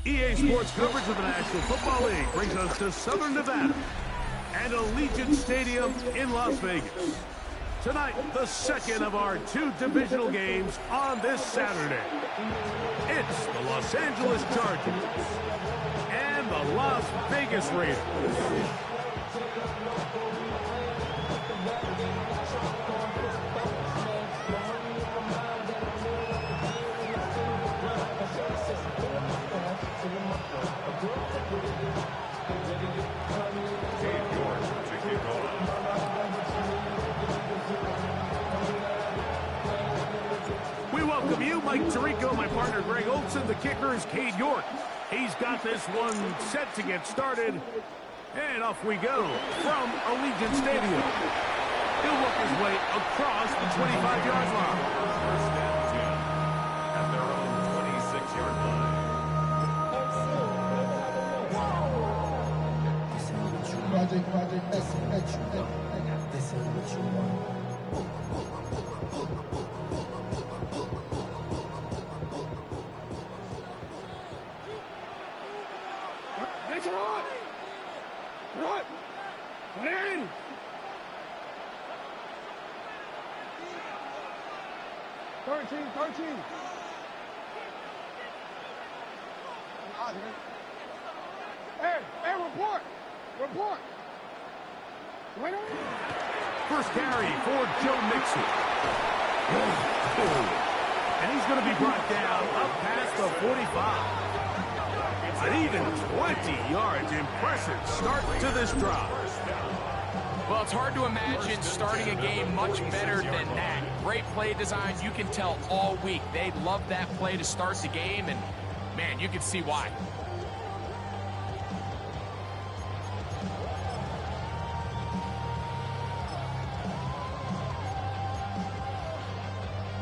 EA Sports coverage of the National Football League brings us to Southern Nevada and Allegiant Stadium in Las Vegas. Tonight, the second of our two divisional games on this Saturday. It's the Los Angeles Chargers and the Las Vegas Raiders. We welcome you, Mike Tirico, my partner Greg Olson. The kicker is Cade York. He's got this one set to get started. And off we go from Allegiant Stadium. He'll work his way across the 25-yard line. First and 10 at their own 26-yard line. Project, this is what you want. Right. Aaron. Thirteen. Hey, report. First carry for Joe Mixon. And he's going to be brought down up past the 45. An even 20 yards. Impressive start to this drive. Well, it's hard to imagine starting a game much better than that. Great play design. You can tell all week they love that play to start the game, and, man, you can see why.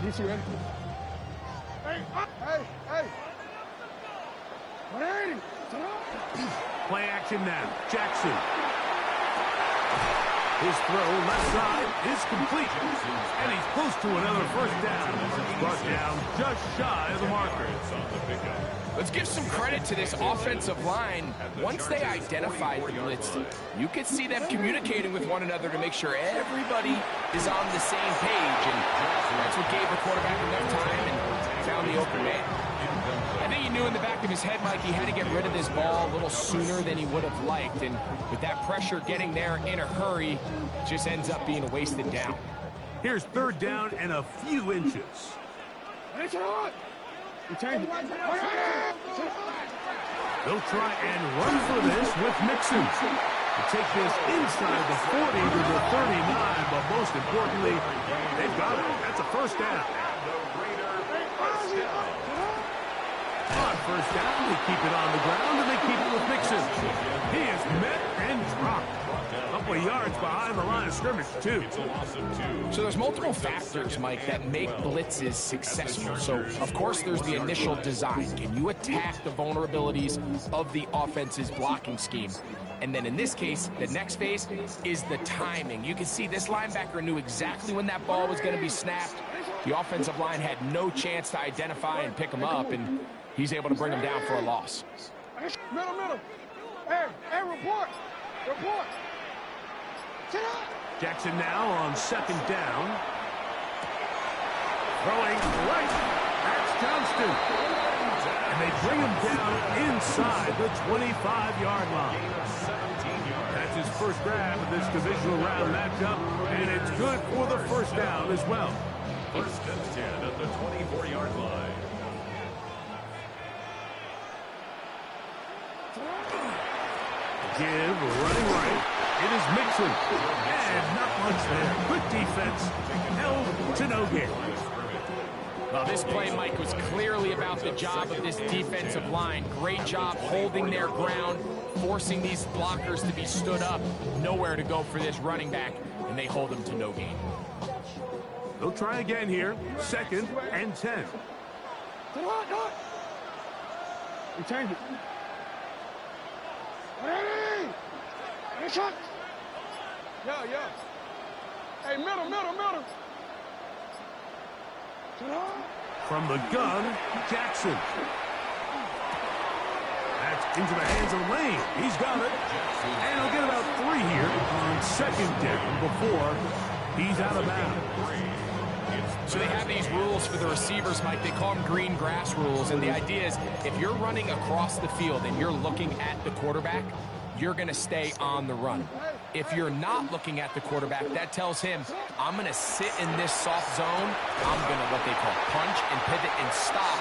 DC ready? Hey! Play action now. Jackson. His throw left side is complete. And he's close to another first down as it's brought down just shy of the marker. Let's give some credit to this offensive line. Once they identified the blitz, you could see them communicating with one another to make sure everybody is on the same page. And that's what gave the quarterback enough time and found the open man. I think he knew in the back of his head, Mike, he had to get rid of this ball a little sooner than he would have liked. And with that pressure getting there in a hurry, it just ends up being a wasted down. Here's third down and a few inches. They'll try and run for this with Mixon. To take this inside the 40 to the 39, but most importantly, they've got it. That's a first down. On first down, they keep it on the ground, and they keep it with Mixon. He is met and dropped. A couple of yards behind the line of scrimmage, too. So there's multiple factors, Mike, that make blitzes successful. So, of course, there's the initial design. Can you attack the vulnerabilities of the offense's blocking scheme? And then in this case, the next phase is the timing. You can see this linebacker knew exactly when that ball was going to be snapped. The offensive line had no chance to identify and pick him up, and he's able to bring him down for a loss. Middle. Hey, report. Sit up. Jackson now on second down. Throwing right. That's Johnston. And they bring him down inside the 25-yard line. That's his first grab of this divisional round matchup, and it's good for the first down as well. First and 10 at the 24-yard line. Give, running right. It is Mixon. And not much there. Good defense. Held to no gain. Well, this play, Mike, was clearly about the job of this defensive line. Great job holding their ground, forcing these blockers to be stood up. Nowhere to go for this running back, and they hold him to no gain. They'll try again here. Second and 10. We change it. Ready? Shot. Yeah. Hey, middle. From the gun, Jackson. That's into the hands of Lane. He's got it. And he'll get about 3 here on second down before he's out of bounds. So they have these rules for the receivers, Mike. They call them green grass rules. And the idea is if you're running across the field and you're looking at the quarterback, you're going to stay on the run. If you're not looking at the quarterback, that tells him, I'm going to sit in this soft zone. I'm going to what they call punch and pivot and stop.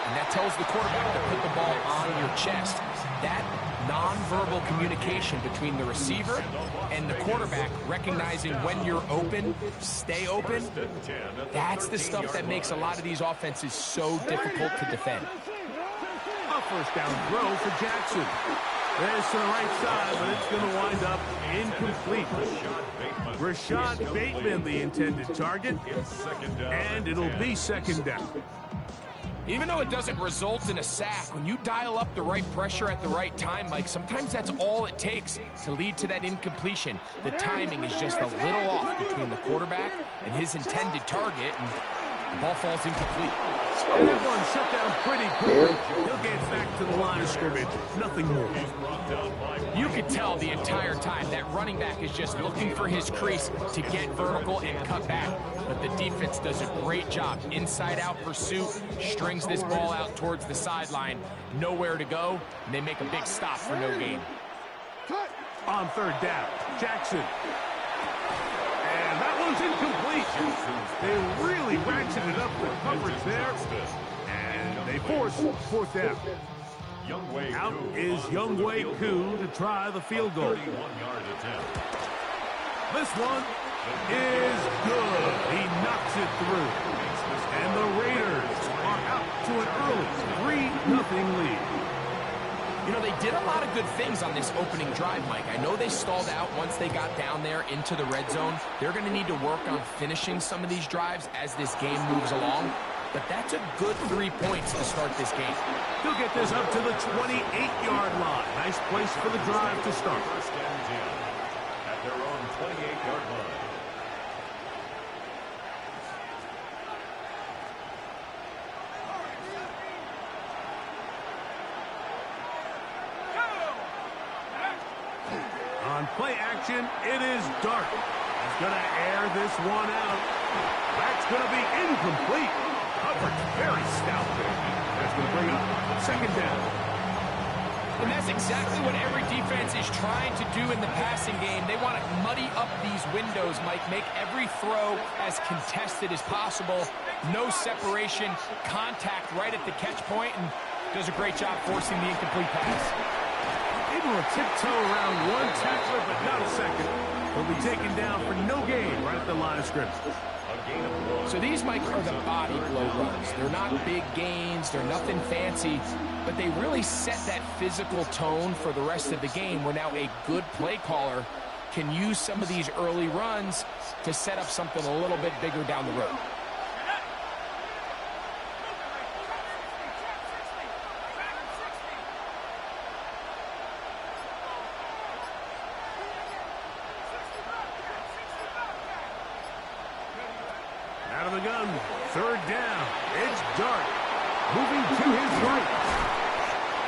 And that tells the quarterback to put the ball on your chest. That nonverbal communication between the receiver and the quarterback, recognizing when you're open, stay open, that's the stuff that makes a lot of these offenses so difficult to defend. A first down throw for Jackson. There's to the right side, but it's going to wind up incomplete. Rashad Bateman, the intended target, and it'll be second down. Even though it doesn't result in a sack, when you dial up the right pressure at the right time, Mike, sometimes that's all it takes to lead to that incompletion. The timing is just a little off between the quarterback and his intended target, and the ball falls incomplete. And that one shut down pretty quickly. He'll get back to the line of scrimmage. Nothing more. You could tell the entire time that running back is just looking for his crease to get vertical and cut back. But the defense does a great job. Inside-out pursuit, strings this ball out towards the sideline. Nowhere to go, and they make a big stop for no gain. On third down, Jackson. And that one's incomplete. They really ratcheted up the coverage there. And they force fourth down. Out is Younghoe Koo to try the field goal. This one is good. He knocks it through. And the Raiders are out to an early 3-0 lead. You know, they did a lot of good things on this opening drive, Mike. I know they stalled out once they got down there into the red zone. They're going to need to work on finishing some of these drives as this game moves along. But that's a good 3 points to start this game. He'll get this up to the 28-yard line. Nice place for the drive to start. First and 10 at their own 28-yard line. On play action, it is Dart. He's going to air this one out. That's going to be incomplete. Coverage very stout there. That's going to bring up second down. And that's exactly what every defense is trying to do in the passing game. They want to muddy up these windows, Mike, make every throw as contested as possible. No separation, contact right at the catch point, and does a great job forcing the incomplete pass. Able to tiptoe around one tackler, but not a second. He'll be taken down for no gain right at the line of scrimmage. A gain of 1. So these, Mike, are the body blow runs. They're not big gains, they're nothing fancy, but they really set that physical tone for the rest of the game where now a good play caller can use some of these early runs to set up something a little bit bigger down the road. Out of the gun, third down. It's Dart, moving to his right.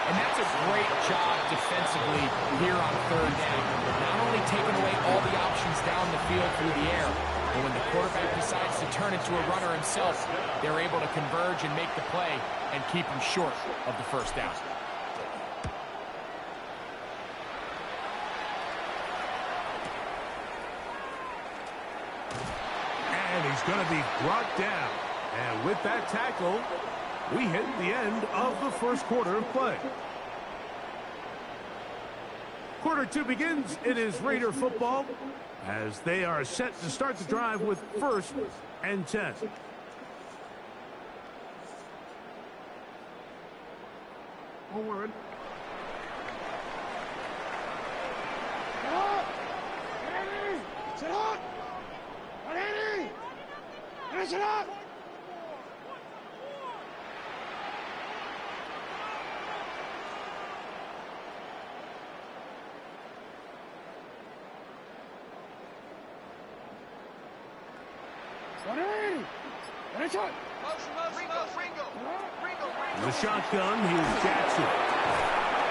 And that's a great job defensively here on third down. Not only taking away all the options down the field through the air, but when the quarterback decides to turn into a runner himself, they're able to converge and make the play and keep him short of the first down. And he's going to be brought down. And with that tackle, we hit the end of the first quarter of play. Quarter 2 begins. It is Raider football as they are set to start the drive with 1st and 10. Forward. Sit up! Ready! Finish it up! The shotgun, here's Jackson.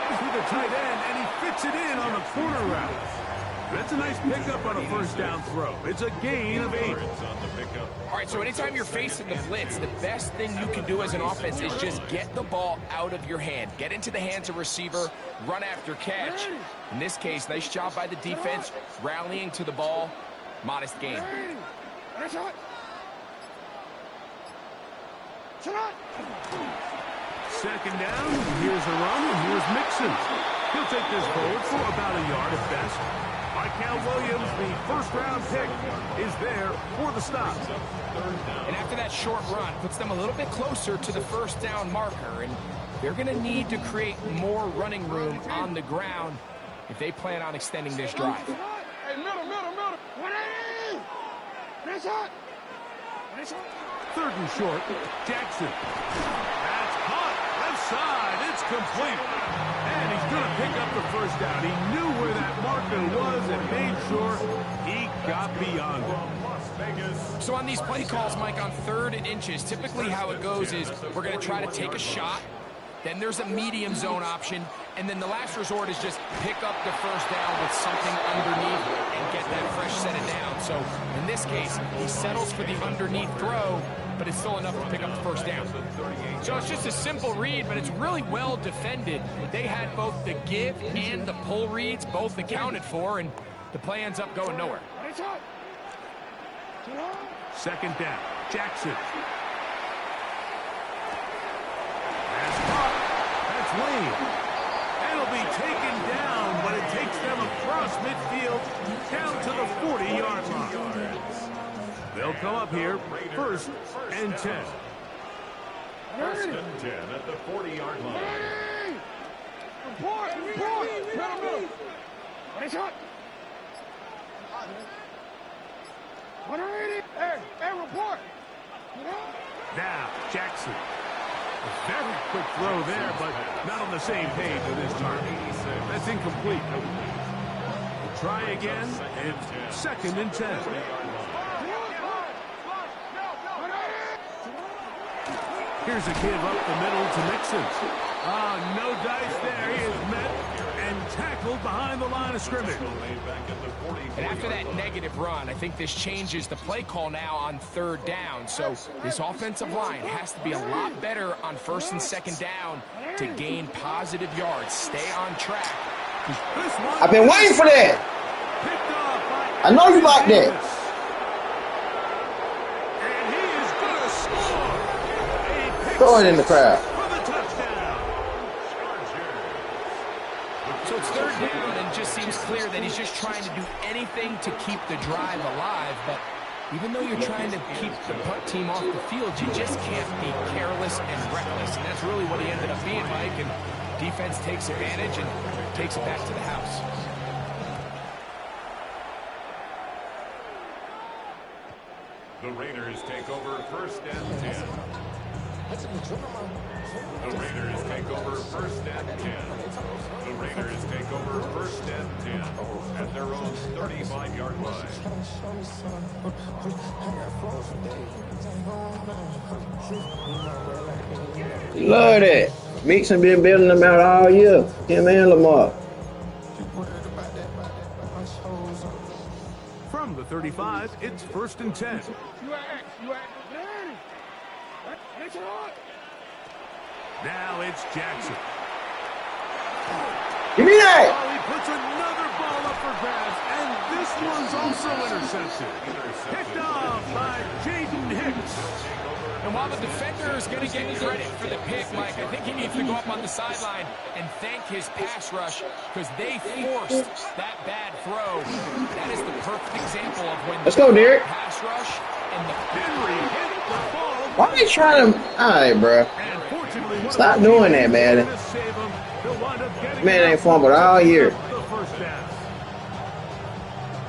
To the tight end, and he fits it in on the corner route. That's a nice pickup on a first down throw. It's a gain of 8. All right, so anytime you're facing the blitz, the best thing you can do as an offense is just get the ball out of your hand. Get into the hands of receiver, run after catch. In this case, nice job by the defense, rallying to the ball. Modest gain. Second down, here's a run, and here's Mixon. He'll take this forward for about a yard at best. Michael Williams, the first-round pick, is there for the stop. And after that short run, puts them a little bit closer to the first down marker, and they're going to need to create more running room on the ground if they plan on extending this drive. Hey, middle. 180! Finish it! Third and short, Jackson. That's hot, left side, it's complete. And he's going to pick up the first down. He knew where that marker was and made sure he got beyond it. So on these play calls, Mike, on 3rd and inches, typically how it goes is we're going to try to take a shot, then there's a medium zone option, and then the last resort is just pick up the first down with something underneath and get that fresh set of down. So in this case, he settles for the underneath throw, but it's still enough to pick up the first down. So it's just a simple read, but it's really well defended. They had both the give and the pull reads both accounted for, and the play ends up going nowhere. Second down, Jackson. That's Lane. It'll be taken down, but it takes them across midfield down to the 40-yard line. They'll come up here, 1st and 10. 1st and 10 at the 40-yard line. Report! Middle. Finish it! 180! Hey, report! Now, Jackson. A very quick throw there, but not on the same page with his target. That's incomplete. We'll try again, and 2nd and 10. Here's a give up the middle to Mixon. No dice there. He is met and tackled behind the line of scrimmage. And after that negative run, I think this changes the play call now on 3rd down. So this offensive line has to be a lot better on 1st and 2nd down to gain positive yards. Stay on track. I've been waiting for that. I know you like that. And he is going to score. Throw it in the crowd. For the touchdown. So it's 3rd down, and just seems clear that he's just trying to do anything to keep the drive alive, but Even though you're trying to keep the punt team off the field, you just can't be careless and reckless. And that's really what he ended up being, Mike. And defense takes advantage and takes it back to the house. The Raiders take over 1st and 10. The Raiders take over 1st and 10. The Raiders take over 1st and 10 at their own 35-yard line. Love that. Mixon been building them out all year. Him and Lamar. From the 35, it's 1st and 10. You at. That's hot. Now it's Jackson. Give me that. Oh, he puts another ball up for grabs, and this one's also intercepted. Picked off by Jaden Hicks. And while the defender is going to get credit for the pick, Mike, I think he needs to go up on the sideline and thank his pass rush because they forced that bad throw. That is the perfect example of when Let's go, Derek. Pass rush and the Henry hit the ball. Why are they trying to? All right, bro. And fortunately, Stop doing that, man. Man ain't fumbled all year.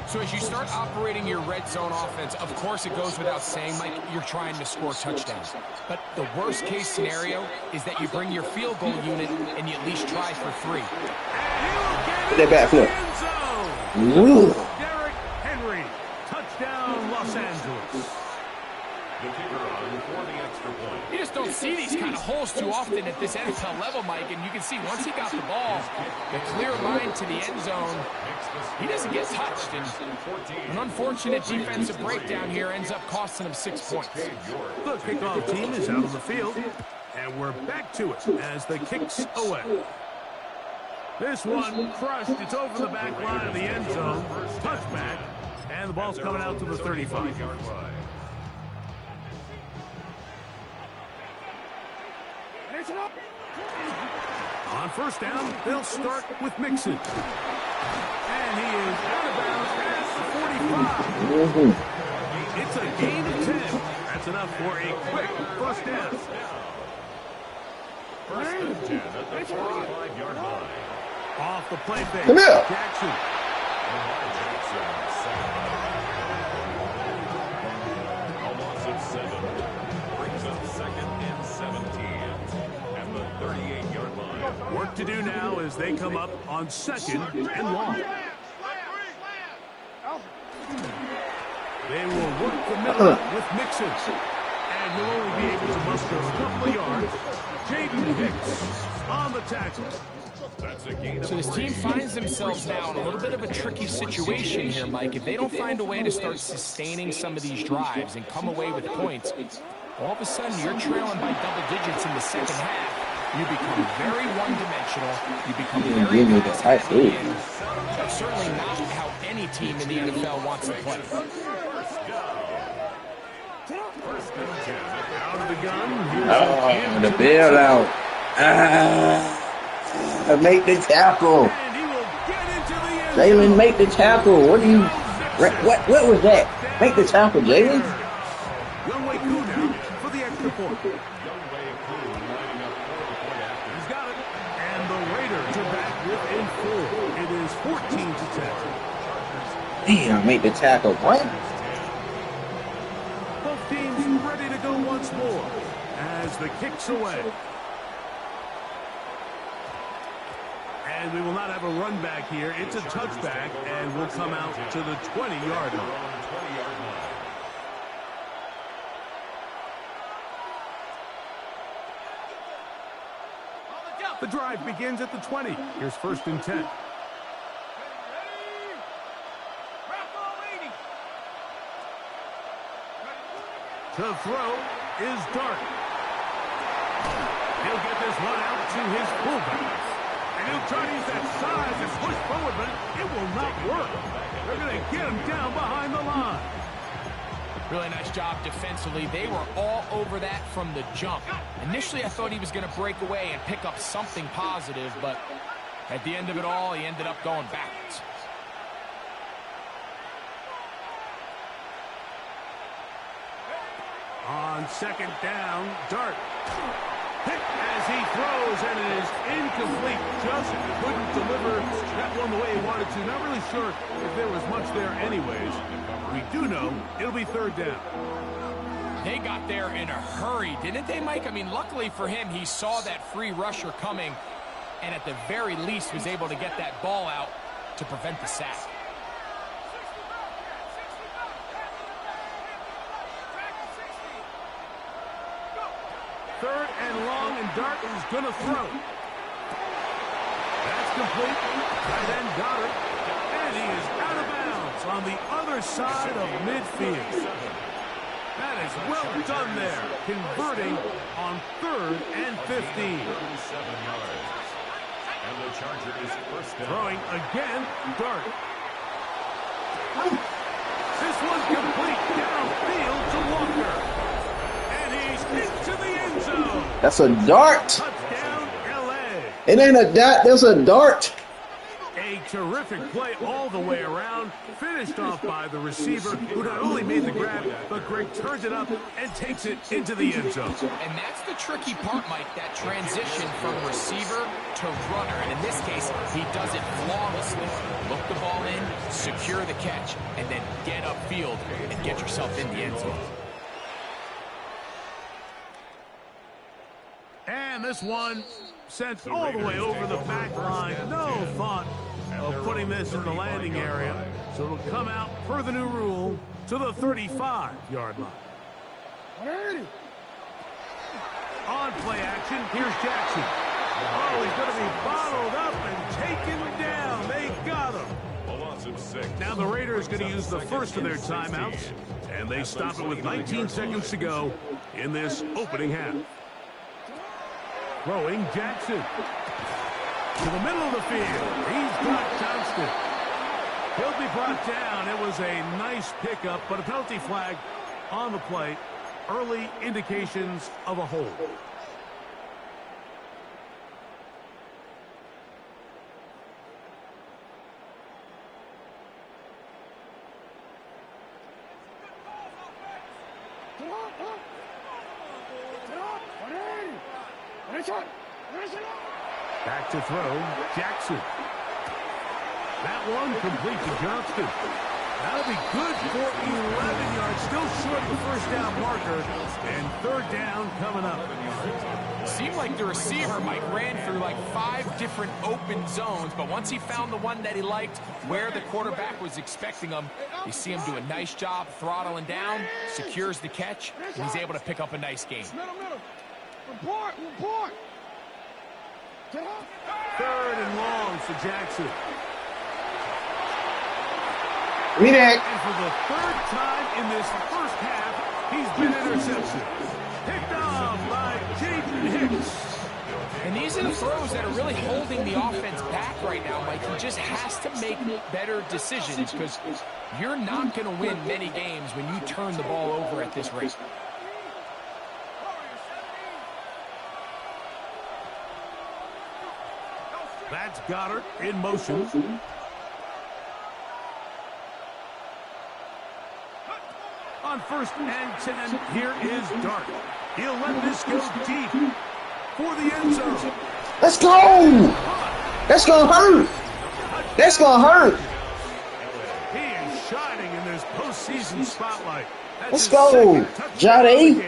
So as you start operating your red zone offense, of course it goes without saying, Mike, you're trying to score touchdowns. But the worst case scenario is that you bring your field goal unit and you at least try for 3. Get that back flip. Ooh. Derek Henry, touchdown Los Angeles. The kicker on for the extra point. You just don't see these kind of holes too often at this NFL level, Mike, and you can see once he got the ball, the clear line to the end zone, he doesn't get touched, and an unfortunate defensive breakdown here ends up costing him 6 points. The kickoff team is out on the field, and we're back to it as the kick's away. This one crushed. It's over the back line of the end zone. Touchback, and the ball's coming out to the 35-yard line. On 1st down, they'll start with Mixon. And he is out of bounds at the 45. It's a gain of 10. That's enough for a quick 1st down. 1st and 10 at the 45-yard line. Off the play fake. Come here. Jackson. A loss of 7 brings up 2nd and 17 at the 38-yard line. Work to do now as they come up on 2nd and long. They will work the middle with Mixon. And will only be able to muster a couple of yards. Jaden Hicks on the tackle. So this team finds themselves now in a little bit of a tricky situation here, Mike. If they don't find a way to start sustaining some of these drives and come away with points, all of a sudden you're trailing by double digits in the second half. You become very one-dimensional. You become very pass-heavy, and that's certainly not how any team in the NFL wants to play. Out of the gun. The bailout. Make the tackle. And he will get into the end. Jalen, make the tackle. What do you? What was that? Make the tackle, Jalen. Youngway Koo now for the extra point. He's got it. And the Raiders are back within 4. It is 14 to 10. Damn, make the tackle. What? Both teams ready to go once more as the kick's away. And we will not have a run back here. It's a touchback, and we'll come out to the 20-yard line. The drive begins at the 20. Here's 1st and 10. To throw is Dart. He'll get this one out to his fullback. And he'll try to use that size and push forward, but it will not work. They're going to get him down behind the line. Really nice job defensively. They were all over that from the jump. Initially, I thought he was going to break away and pick up something positive, but at the end of it all, he ended up going backwards. On second down, Dart. Hit as he throws, and it is incomplete. Just couldn't deliver that one the way he wanted to. Not really sure if there was much there anyways. We do know it'll be third down. They got there in a hurry, didn't they, Mike? I mean, luckily for him, he saw that free rusher coming, and at the very least was able to get that ball out to prevent the sack. Third and long, and Dart is going to throw. That's complete. Tight end got it. And he is out of bounds on the other side of midfield. That is well done there, converting on 3rd and 15. And the Charger is first down. Throwing again, Dart. This one's complete downfield to Walker. And he's into the end zone. That's a dart. Touchdown, L.A. It ain't a dot. That's a dart. A terrific play all the way around, finished off by the receiver, who not only made the grab, but Greg turns it up and takes it into the end zone. And that's the tricky part, Mike, that transition from receiver to runner. And in this case, he does it flawlessly. Look the ball in, secure the catch, and then get upfield and get yourself in the end zone. And this one sent all the way over the back line. No thought of putting this in the landing area. So it'll come out, per the new rule, to the 35-yard line. On play action, here's Jackson. Oh, he's going to be bottled up and taken down. They got him. A loss of 6. Now the Raiders going to use the first of their timeouts, and they stop it with 19 seconds to go in this opening half. Throwing Jackson. To the middle of the field. He's got Johnston. He'll be brought down. It was a nice pickup, but a penalty flag on the play. Early indications of a hold. Back to throw, Jackson. That one complete to Johnston. That'll be good for 11 yards. Still short of the first down marker. And third down coming up. Seemed like the receiver, Mike, ran through like 5 different open zones, but once he found the one that he liked, where the quarterback was expecting him, you see him do a nice job throttling down, secures the catch, and he's able to pick up a nice gain. Middle. Report. Third and long for Jackson. Read it. And for the third time in this first half, he's been intercepted. Picked off by Jaden Hicks. And these are the throws that are really holding the offense back right now, Mike. He just has to make better decisions because you're not going to win many games when you turn the ball over at this rate. That's Goddard in motion. On 1st and 10, here is Dart. He'll let this go deep for the end zone. Let's go. That's going to hurt. That's going to hurt. He is shining in this postseason spotlight. Let's go, Jody.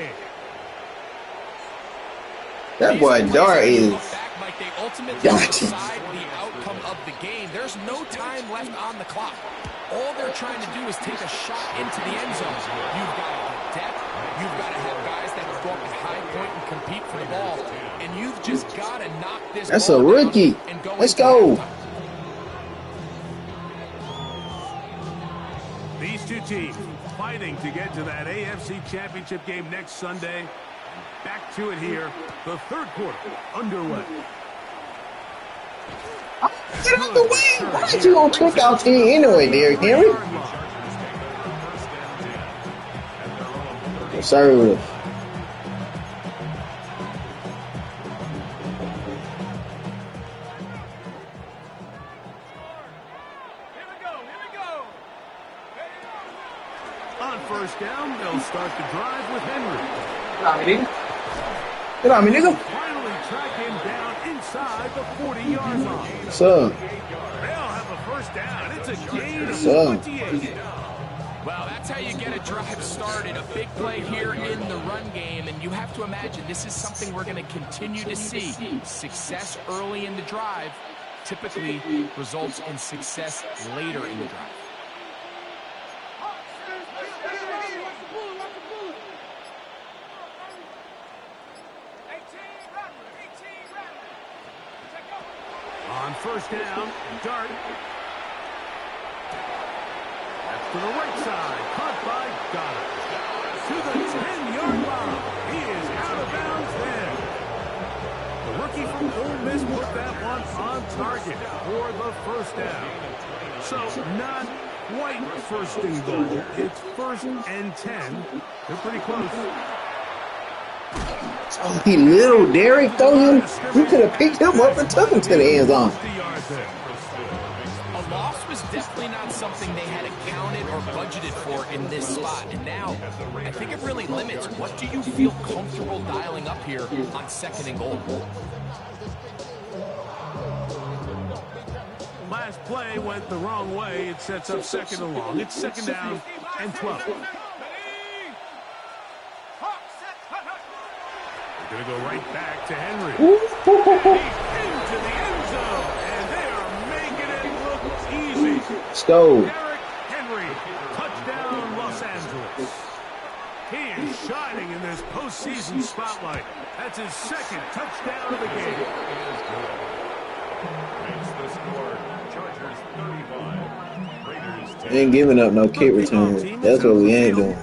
That boy Dart is. They ultimately Gotcha. decide the outcome of the game. There's no time left on the clock. All they're trying to do is take a shot into the end zone. You've got to have depth. You've got to have guys that can go up at high point and compete for the ball. And you've just got to knock this That's ball a rookie. down and go. Let's go. These two teams fighting to get to that AFC Championship game next Sunday. Back to it here. The third quarter underway. Get out the way. Why is you going to kick out to you anyway, Derrick Henry? Conservative. On 1st down, they'll start the drive with Henry. Get on me, nigga. Finally track him down inside the 40-yard line. So, They'll have a first down. It's a gain of So. 28. Well, that's how you get a drive started. A big play here in the run game, and you have to imagine this is something we're going to continue to see. Success early in the drive typically results in success later in the drive. On first down, Dart. That's to the right side. Caught by Goddard. To the 10-yard line. He is out of bounds there. The rookie from Ole Miss put that one on target for the first down. So, not quite first and goal. It's first and 10. They're pretty close. oh, he little Derek, throw him. You could have picked him up and took him to the end zone. A loss was definitely not something they had accounted or budgeted for in this spot. And now, I think it really limits. What do you feel comfortable dialing up here on second and goal? Last play went the wrong way. It sets up second and long. It's second down and 12. They're going to go right back to Henry. Into the end zone. And they are making it look easy. Let's go. Derrick Henry, touchdown Los Angeles. He is shining in this postseason spotlight. That's his second touchdown of the game. Makes the score. Chargers 35. Raiders 10. Ain't giving up no kick return. That's what we ain't doing.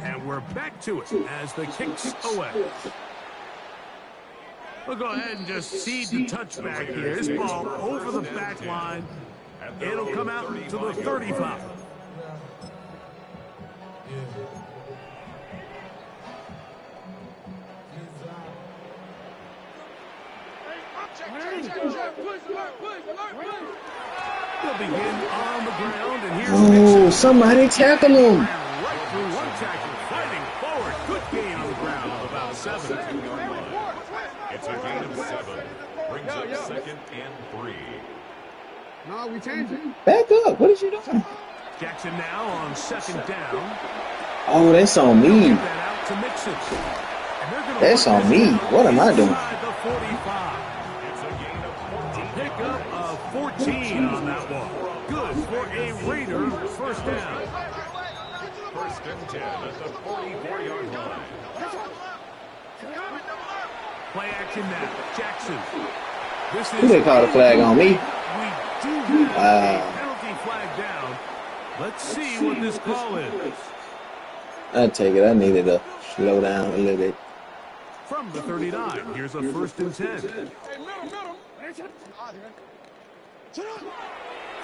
And we're back to it as the kick's away. We'll go ahead and just seed the touchback here. This ball over the back line. It'll come out to the 35. They'll begin on the ground, and here's Oh, somebody tackle him. right through one tackle, fighting forward. Good gain on the ground of about 7. It's a gain of 7. Brings up second and 3. No, we changed it. Back up. What is you doing? Jackson now on second down. Oh, that's on me. Get that out to Mixon. And they're gonna That's run on this me. out What am I doing? inside the 45. It's a gain of 14. Pickup of 14 on that one. Good for a Raider first down. First and 10 at the 44-yard line. Play action now. Jackson. This is Who they call the flag on me? We do have a penalty flag down. Let's see what this call is. I take it. I needed to slow down a little bit. From the 39, here's a first and 10.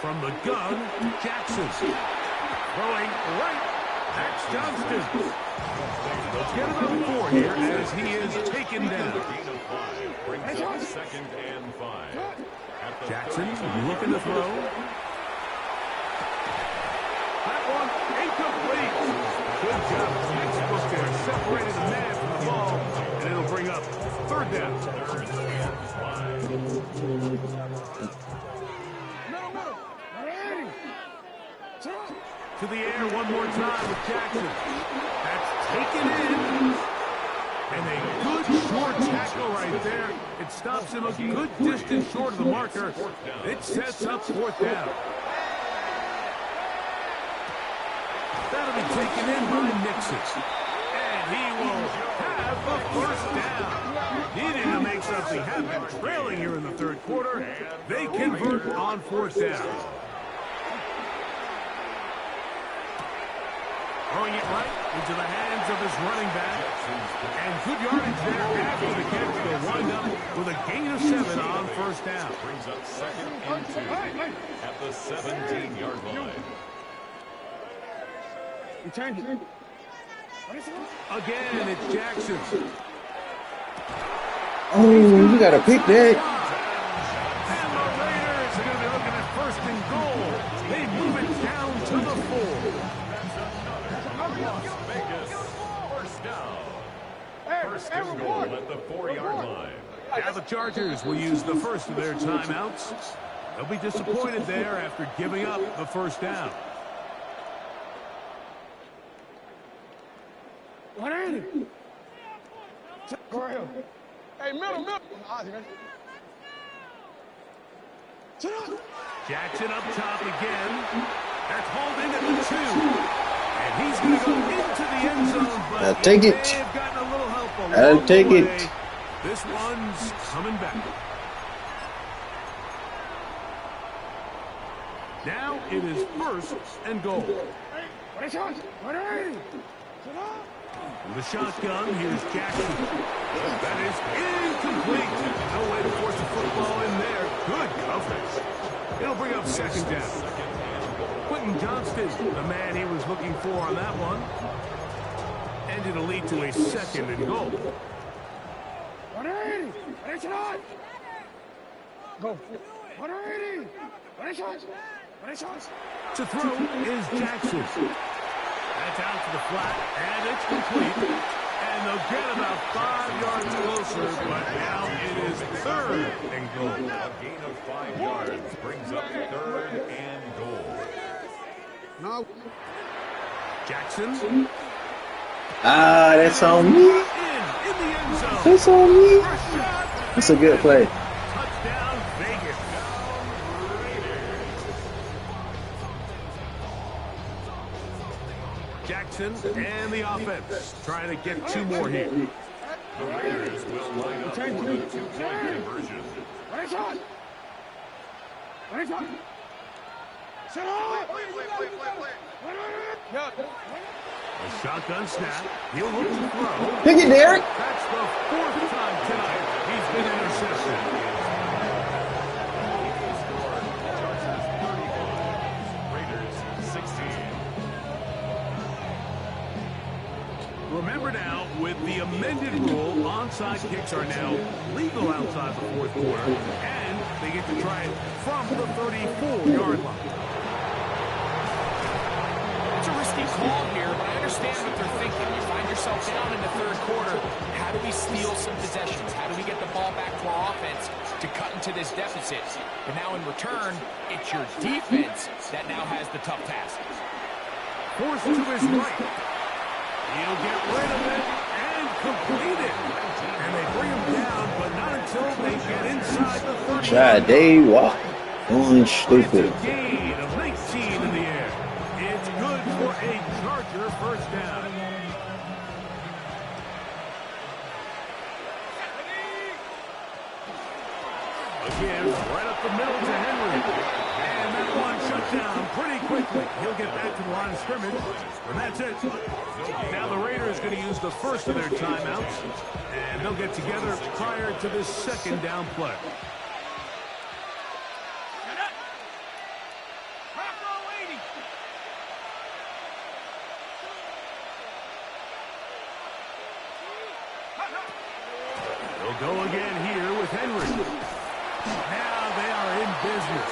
From the gun, Jackson. Throwing right. That's Johnston. Let's get another 4 here as he is taken down. Gain of 5. Brings up second and 5. At the Jackson looking to throw. That one incomplete. Good job. Textbook there. Separated the man from the ball, and it'll bring up third down. third and 5. To the air one more time with Jackson. That's taken in. And a good short tackle right there. It stops him a good distance short of the marker. It sets up fourth down. That'll be taken in by Nixon. And he will have the first down. Needing to make something happen. Trailing here in the third quarter. They convert on fourth down. Throwing it right into the hands of his running back. And good yardage there after the catch. They'll wind up with a gain of 7 on first down. Brings up second and 2 at the 17-yard line. We changed it. Again, it's Jackson. Oh, you got to pick that. And the Raiders are going to be looking at first and goal. They move it down to the 4. Las Vegas, first down. goal at the 4-yard line. Now the Chargers will use the first of their timeouts. They'll be disappointed there after giving up the first down. Hey, middle. Jackson up top again. That's hauled in at the 2. And he's going to go into the end zone, but I'll take it. may have gotten a little help along I'll take the way. it. This one's coming back. Now it is first and goal. From the shotgun, here's Jackson. That is incomplete. No way to force the football in there. Good coverage. It'll bring up second down. Quentin Johnston, the man he was looking for on that one. And it'll lead to a second and goal. Go. To throw is Jackson. That's out to the flat, and it's complete. And they'll get about 5 yards closer, but now it is third and goal. A gain of 5 yards brings up third and goal. No. Jackson. Ah, that's on me. In the end zone. That's on me. First shot. That's a good play. Touchdown, Vegas. Jackson and the offense trying to get 2 more here. The Raiders will line up for the 2-point conversion. A shotgun snap. He'll look to throw. Pick it, Derek. That's the 4th time tonight he's been intercepted. Raiders 16. Remember now, with the amended rule, onside kicks are now legal outside the 4th quarter, and they get to try it from the 34-yard line. It's a risky call here, but I understand what they're thinking. You find yourself down in the 3rd quarter. How do we steal some possessions? How do we get the ball back to our offense to cut into this deficit? But now in return, it's your defense that now has the tough task. Forced to his right. He'll get rid of it and complete it. And they bring him down, but not until they get inside the 30. Try Dave Walk. Going stupid. It's a gain of 19 in the air. It's good for a Charger first down. Again, right up the middle to Henry. And that one shut down pretty quickly. He'll get back to the line of scrimmage, and that's it. Now the Raiders going to use the first of their timeouts, and they'll get together prior to this second down play. They'll go again here with Henry. Now they are in business.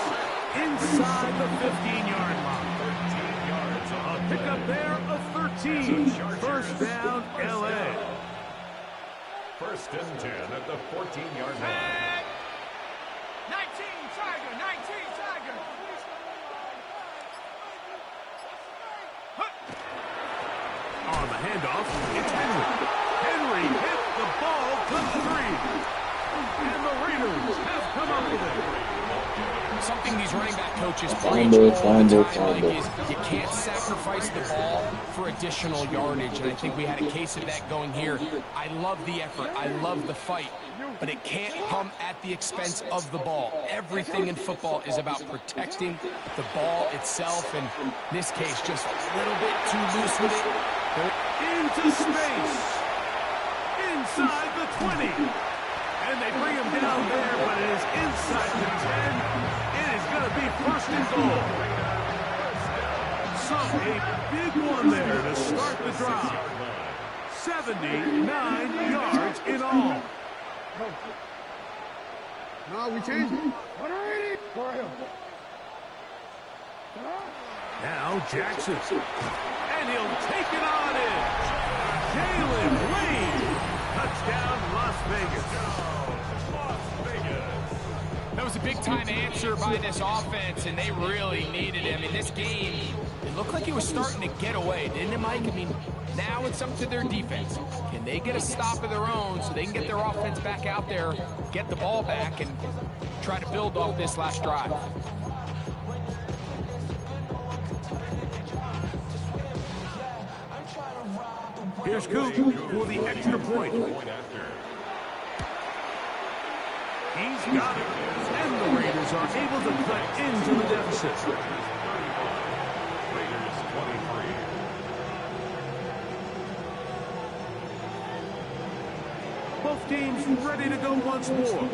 Inside the 15-yard line. 13 yards. A pickup there of 13. First down, L.A. First and 10 at the 14-yard line. 19, Tiger, 19, Tiger. On the handoff, it's Henry. Henry hit the ball to 3. And the Raiders have come up with it. Something these running back coaches preach all the time, Mike, is you can't sacrifice the ball for additional yardage, and I think we had a case of that going here. I love the effort. I love the fight, but it can't come at the expense of the ball. Everything in football is about protecting the ball itself, and in this case, just a little bit too loose with it. Into space. Inside the 20. And they bring him down there, but it is inside the 10. It is going to be first and goal. So a big one there to start the drive. 79 yards in all. No, we changed it. Now Jackson. And he'll take it on in. Jalen Lane. Touchdown, Vegas. That was a big-time answer by this offense, and they really needed him. In this game, it looked like he was starting to get away, didn't it, Mike? I mean, now it's up to their defense. Can they get a stop of their own so they can get their offense back out there, get the ball back, and try to build off this last drive? Here's Coop for the extra point. He's got it. And the Raiders are able to cut into the deficit. Raiders 23. Both teams ready to go once more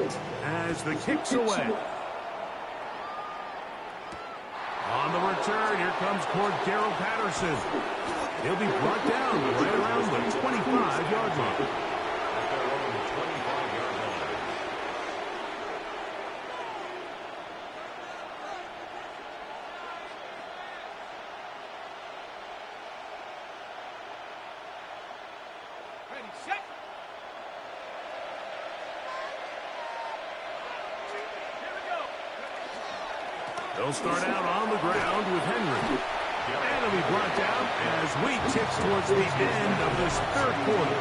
as the kick's away. On the return, here comes Cordero Patterson. He'll be brought down right around the 25-yard line. They'll start out on the ground with Henry. And he'll be brought down as we tick towards the end of this third quarter.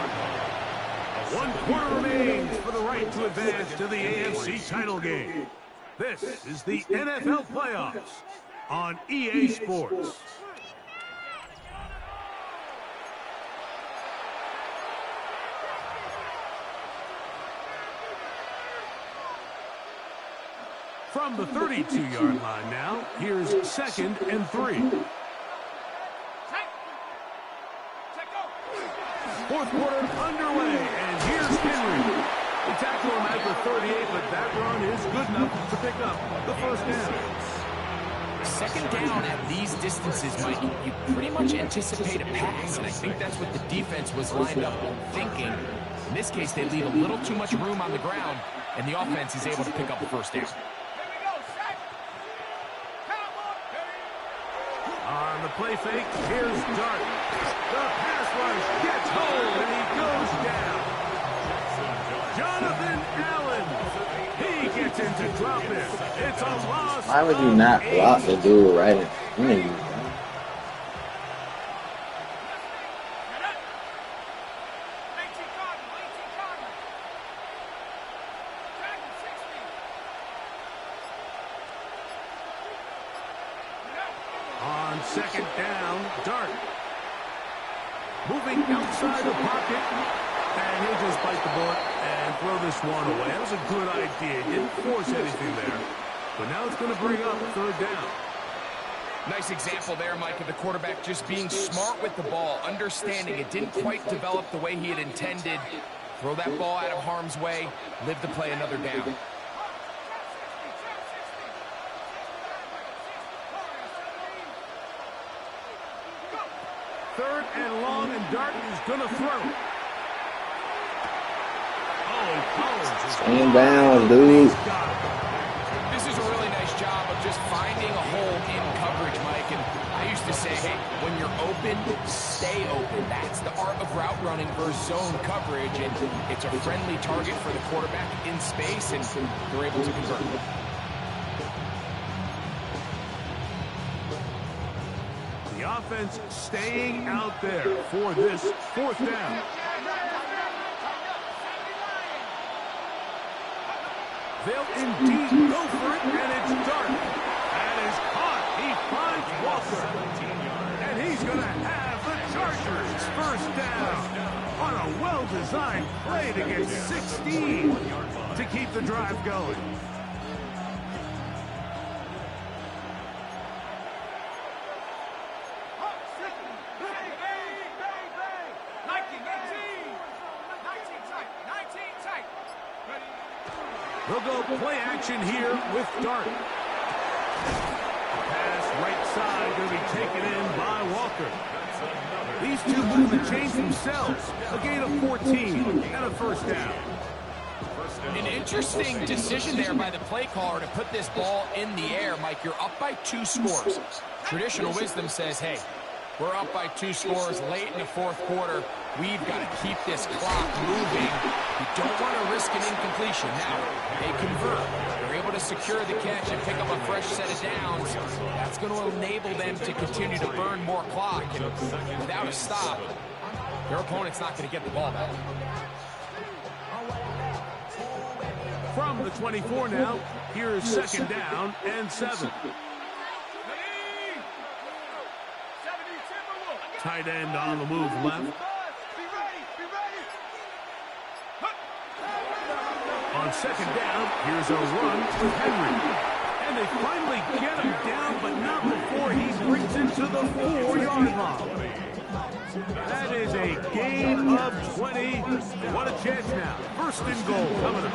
1 quarter remains for the right to advance to the AFC title game. This is the NFL playoffs on EA Sports. From the 32-yard line now, here's 2nd and 3. Fourth quarter underway, and here's Henry. They tackle him at the 38, but that run is good enough to pick up the first down. 2nd down at these distances, Mike, you pretty much anticipate a pass, and I think that's what the defense was lined up thinking. In this case, they leave a little too much room on the ground, and the offense is able to pick up a first down. On the play fake, here's Dart. The pass rush gets home, and he goes down. Jonathan Allen. He gets into drop it. It's a loss. Why would you not block the dude right in front of you? On 2nd down, Dart. Moving outside the pocket. And he'll just bite the bullet and throw this one away. That was a good idea. Didn't force anything there. But now it's going to bring up 3rd down. Nice example there, Mike, of the quarterback just being smart with the ball, understanding it didn't quite develop the way he had intended. Throw that ball out of harm's way, live to play another down. Third and long, and Dart is going to throw. Oh, Collins is Stand down, dude. This is a really nice job of just finding a hole in coverage, Mike. And I used to say, hey, when you're open, stay open. That's the art of route running versus zone coverage. And it's a friendly target for the quarterback in space, and they're able to convert. The offense staying out there for this 4th down. They'll indeed go for it, and it's Dart. That is caught. He finds Walker. And he's going to have the Chargers first down on a well-designed play to get 16 to keep the drive going. They'll go play action here with Dart. Pass right side going to be taken in by Walker. These two move the chains themselves. A gain of 14 and a first down. An interesting decision there by the play caller to put this ball in the air. Mike, you're up by 2 scores. Traditional wisdom says, hey, We're up by 2 scores late in the fourth quarter. We've got to keep this clock moving. You don't want to risk an incompletion. Now, they convert. They're able to secure the catch and pick up a fresh set of downs. That's going to enable them to continue to burn more clock. And without a stop, their opponent's not going to get the ball back. From the 24 now, here's second down and 7. Tight end on the move left. On second down, here's a run with Henry. And they finally get him down, but not before he brings it to the 4-yard line. That is a gain of 20. What a chance now. First and goal coming up.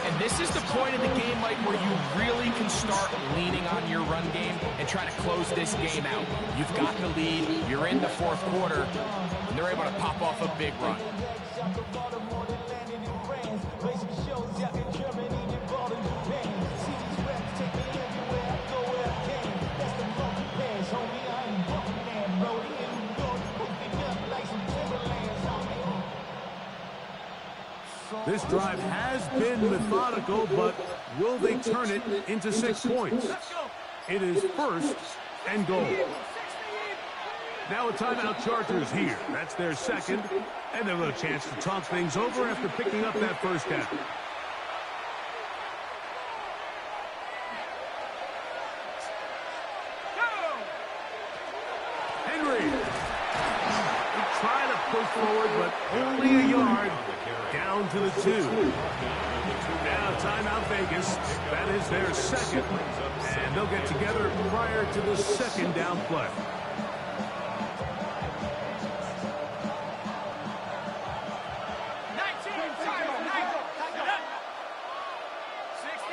And this is the point of the game, Mike, where you really can start leaning on your run game and try to close this game out. You've got the lead. You're in the fourth quarter, and they're able to pop off a big run. This drive has been methodical, but will they turn it into 6 points? It is first and goal. Now a timeout Chargers here. That's their second, and they'll have a chance to talk things over after picking up that first down. Henry. They try to push forward, but only a yard. Down to the 2. Now timeout Vegas. That is their second. And they'll get together prior to the second down play.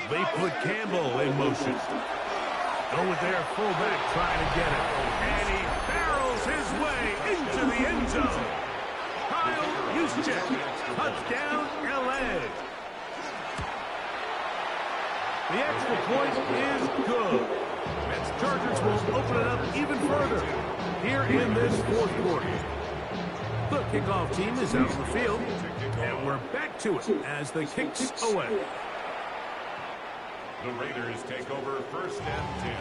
They put Campbell in motion. Go with their fullback trying to get it. And he barrels his way into the end zone. Touchdown, L.A. The extra point is good. And Chargers will open it up even further here in this fourth quarter. The kickoff team is out on the field, and we're back to it as the kicks away. The Raiders take over first and 10.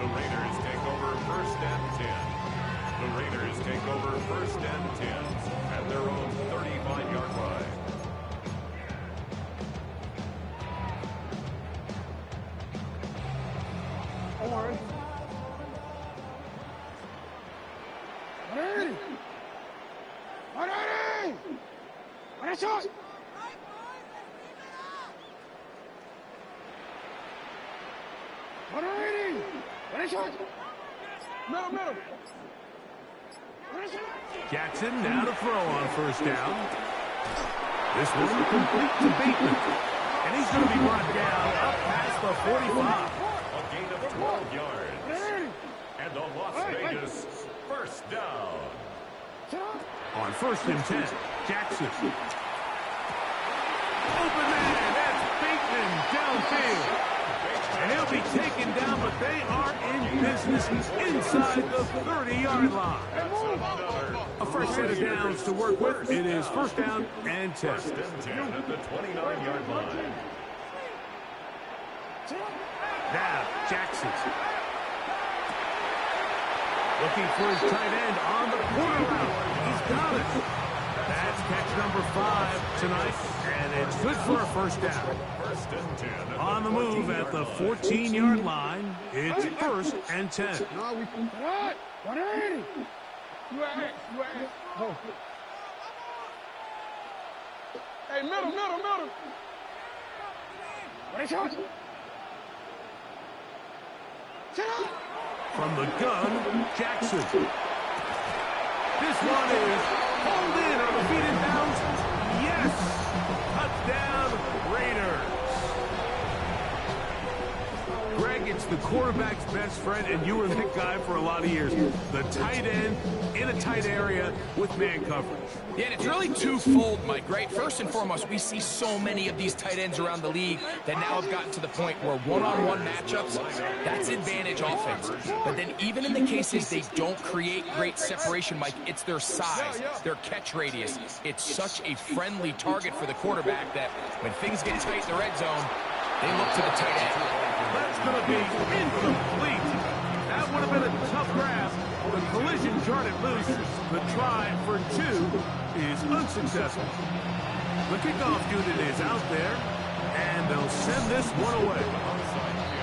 The Raiders take over first and 10. The Raiders take over first and 10 at their own 35-yard line. Orange. Ready? Ready? Ready, shot. Ready? Ready, shot. Middle. Jackson now to throw on first down. This one complete to Bateman. And he's going to be brought down up past the 45. A gain of 12 yards. And the Las Vegas first down. On first and 10, Jackson. Open man, that's Bateman downfield. And he'll be taken down, but they are in business inside the 30-yard line. A fresh set of downs to work with. It is first down and 10. First and 10 at the 29-yard line. Now, Jackson. Looking for his tight end on the corner route. He's got it. That's catch number 5 tonight, and it's good for a first down. First and 10. On the move at the 14-yard line, it's first and 10. No, we can. What? 180. You at? Go. Hey, middle. What is yours? Sit up. From the gun, Jackson. This one is pulled in on the feet and bounds. Yes! Touchdown, Raiders. Greg, it's the quarterback's best friend, and you were that guy for a lot of years. The tight end in a tight area with man coverage. Yeah, and it's really twofold, Mike, right? First and foremost, we see so many of these tight ends around the league that now have gotten to the point where one-on-one matchups, that's advantage offense. But then even in the cases they don't create great separation, Mike, it's their size, their catch radius. It's such a friendly target for the quarterback that when things get tight in the red zone, they look to the tight end. That's going to be incomplete. That would have been a tough grab. The collision jarred it loose. The try for 2 is unsuccessful. The kickoff unit is out there, and they'll send this one away.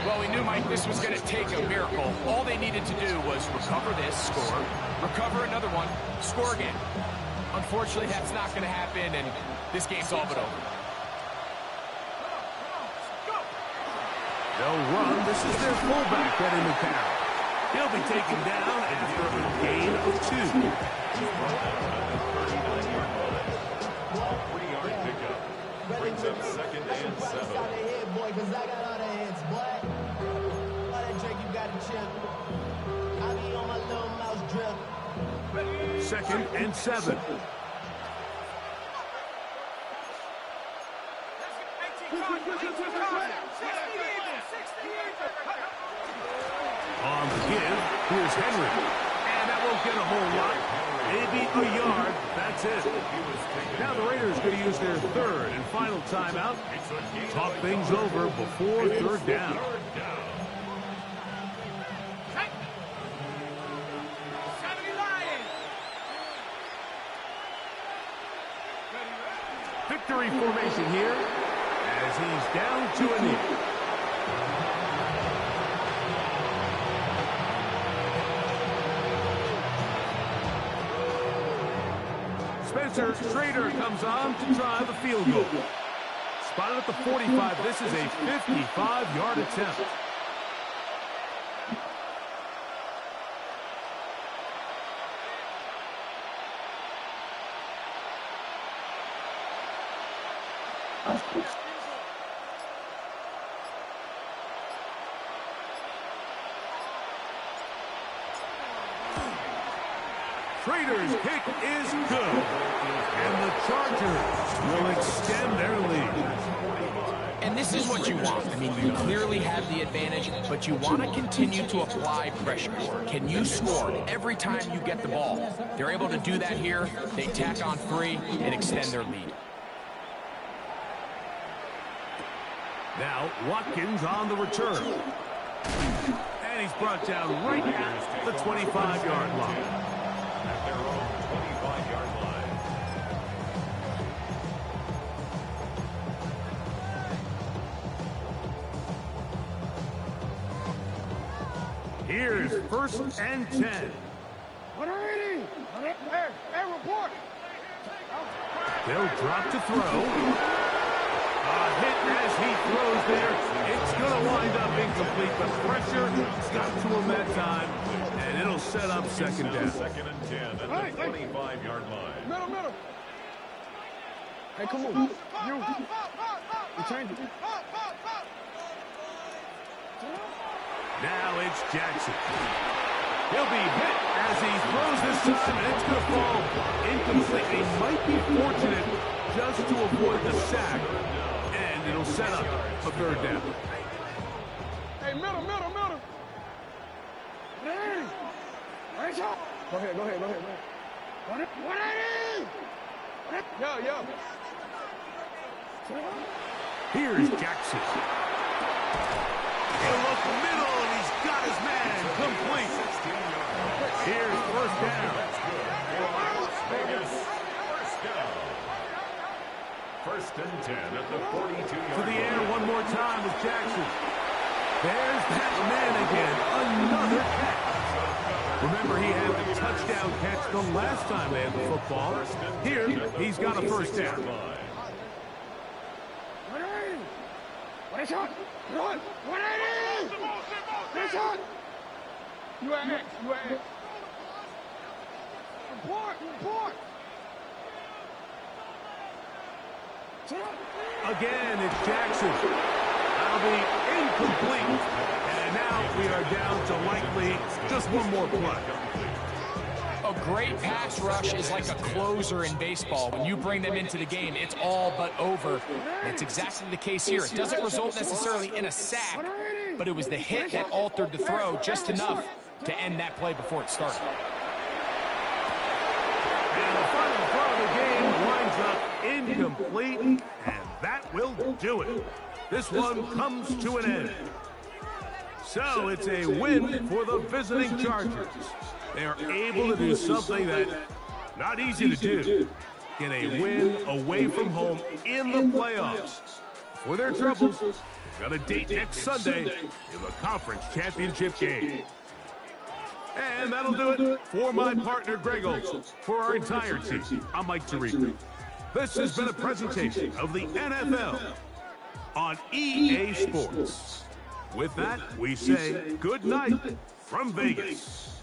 Well, we knew, Mike, this was going to take a miracle. All they needed to do was recover this, score, recover another one, score again. Unfortunately, that's not going to happen, and this game's all but over. They'll run. This is their fullback heading to town. He'll be taken down after a gain of 2. 3-yard pickup. Brings up 2nd and 7. Second and 7. On the give, here's Henry. And that won't get a whole lot. Maybe a yard. That's it. Now the Raiders going to use their 3rd and final timeout. Talk things over before 3rd down. Victory formation here as he's down to a knee. Spencer Schrader comes on to try the field goal. Spotted at the 45. This is a 55-yard attempt. Schrader's kick is good, and the Chargers will extend their lead. And this is what you want. I mean, you clearly have the advantage, but you want to continue to apply pressure. Can you score every time you get the ball? They're able to do that here. They tack on 3 and extend their lead. Now, Watkins on the return. And he's brought down right at the 25-yard line. At their own 25-yard line. Here's 1st and 10. 180. Hey, report. They'll drop to throw. A hit as he throws there. It's going to wind up incomplete. The pressure got to him that time, and it'll set up 2nd down. 2nd and 10 at the 25-yard line. Middle. Hey, come on. You change it. Now it's Jackson. He'll be hit as he throws this time, and it's going to fall incomplete. He might be fortunate just to avoid the sack, and it'll set up a 3rd down. Hey, middle. Hey, right shot. Go ahead. 180. Yo. Here's Jackson. He'll look middle, and he's got his man complete. Here's 1st down. First and 10 at the 42-yard line. To the air one more time with Jackson. There's that man again. Another catch. Remember, he had the touchdown catch the last time they had the football. Here, he's got a 1st down. 180. Right shot. 180. Right shot. You at X. Report. Again, it's Jackson. that'll be incomplete. And now we are down to likely just one more play. A great pass rush is like a closer in baseball. When you bring them into the game, it's all but over. That's exactly the case here. It doesn't result necessarily in a sack, but it was the hit that altered the throw just enough to end that play before it started. And the final throw of the game winds up incomplete, and that will do it. This one comes to an end. So it's a win for the visiting Chargers. They are able to do something that's not easy to do. Get a win away from home in the playoffs. For their troubles, got a date next Sunday in the conference championship game. And that'll do it for my partner, Greg Olson. For our entire team, I'm Mike Tirico. This has been a presentation of the NFL on EA Sports. With that, we say good night from Vegas.